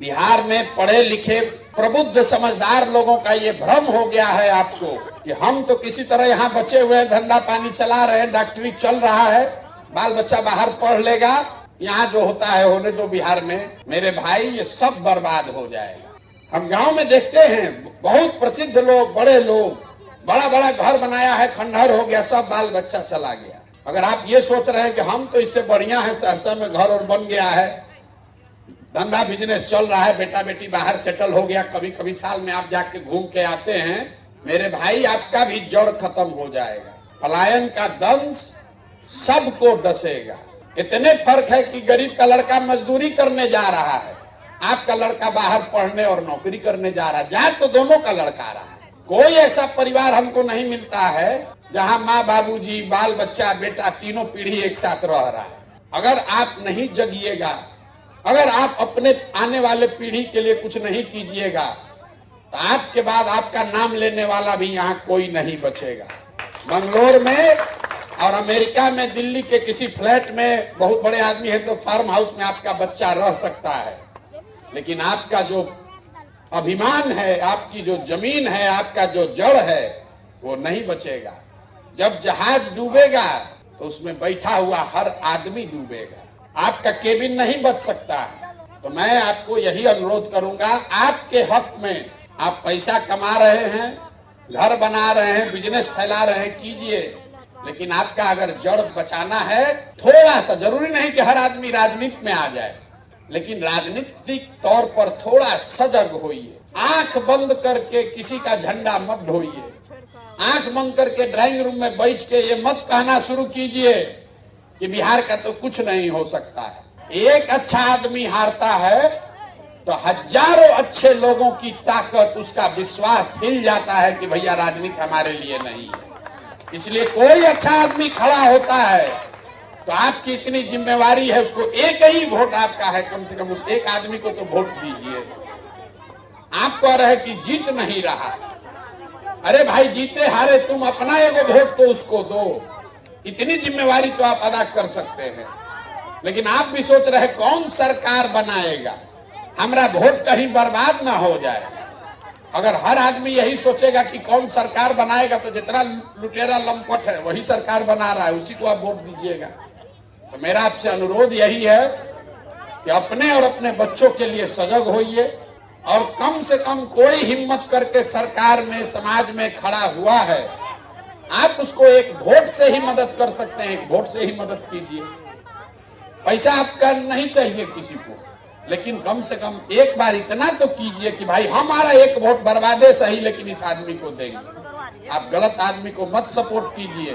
बिहार में पढ़े लिखे प्रबुद्ध समझदार लोगों का ये भ्रम हो गया है आपको कि हम तो किसी तरह यहाँ बचे हुए हैं, धंधा पानी चला रहे हैं, डॉक्टरी चल रहा है, बाल बच्चा बाहर पढ़ लेगा, यहाँ जो होता है होने दो। बिहार में मेरे भाई ये सब बर्बाद हो जाएगा। हम गांव में देखते हैं बहुत प्रसिद्ध लोग, बड़े लोग, बड़ा बड़ा घर बनाया है, खंडहर हो गया, सब बाल बच्चा चला गया। अगर आप ये सोच रहे हैं कि हम तो इससे बढ़िया है, सहरसा में घर और बन गया है, धंधा बिजनेस चल रहा है, बेटा बेटी बाहर सेटल हो गया, कभी कभी साल में आप जाके घूम के आते हैं, मेरे भाई आपका भी जड़ खत्म हो जाएगा। पलायन का दंश सबको डसेगा। इतने फर्क है कि गरीब का लड़का मजदूरी करने जा रहा है, आपका लड़का बाहर पढ़ने और नौकरी करने जा रहा है, जा तो दोनों का लड़का रहा है। कोई ऐसा परिवार हमको नहीं मिलता है जहां माँ बाबूजी, बाल बच्चा, बेटा तीनों पीढ़ी एक साथ रह रहा है। अगर आप नहीं जगिएगा, अगर आप अपने आने वाले पीढ़ी के लिए कुछ नहीं कीजिएगा, तो आपके बाद आपका नाम लेने वाला भी यहाँ कोई नहीं बचेगा। बंगलोर में और अमेरिका में, दिल्ली के किसी फ्लैट में बहुत बड़े आदमी है तो फार्म हाउस में आपका बच्चा रह सकता है, लेकिन आपका जो अभिमान है, आपकी जो जमीन है, आपका जो जड़ है, वो नहीं बचेगा। जब जहाज डूबेगा तो उसमें बैठा हुआ हर आदमी डूबेगा, आपका केबिन नहीं बच सकता है। तो मैं आपको यही अनुरोध करूंगा, आपके हक में आप पैसा कमा रहे हैं, घर बना रहे हैं, बिजनेस फैला रहे हैं, कीजिए, लेकिन आपका अगर जड़ बचाना है, थोड़ा सा, जरूरी नहीं कि हर आदमी राजनीति में आ जाए, लेकिन राजनीतिक तौर पर थोड़ा सजग होइए। आंख बंद करके किसी का झंडा मत ढोइए, आंख बंद करके ड्राइंग रूम में बैठ के ये मत कहना शुरू कीजिए कि बिहार का तो कुछ नहीं हो सकता है। एक अच्छा आदमी हारता है तो हजारों अच्छे लोगों की ताकत, उसका विश्वास हिल जाता है कि भैया राजनीति हमारे लिए नहीं है। इसलिए कोई अच्छा आदमी खड़ा होता है तो आपकी इतनी जिम्मेवारी है, उसको एक ही वोट आपका है, कम से कम उस एक आदमी को तो वोट दीजिए। आप कह रहे कि जीत नहीं रहा, अरे भाई जीते हारे तुम अपना एगो वोट तो उसको दो, इतनी जिम्मेवारी तो आप अदा कर सकते हैं। लेकिन आप भी सोच रहे कौन सरकार बनाएगा, हमारा वोट कहीं बर्बाद ना हो जाए। अगर हर आदमी यही सोचेगा कि कौन सरकार बनाएगा, तो जितना लुटेरा लंपट है वही सरकार बना रहा है, उसी को आप वोट दीजिएगा। तो मेरा आपसे अनुरोध यही है कि अपने और अपने बच्चों के लिए सजग होइए, और कम से कम कोई हिम्मत करके सरकार में, समाज में खड़ा हुआ है, आप उसको एक वोट से ही मदद कर सकते हैं, एक वोट से ही मदद कीजिए। पैसा आपका नहीं चाहिए किसी को, लेकिन कम से कम एक बार इतना तो कीजिए कि भाई हमारा एक वोट बर्बादे सही, लेकिन इस आदमी को देंगे। आप गलत आदमी को मत सपोर्ट कीजिए।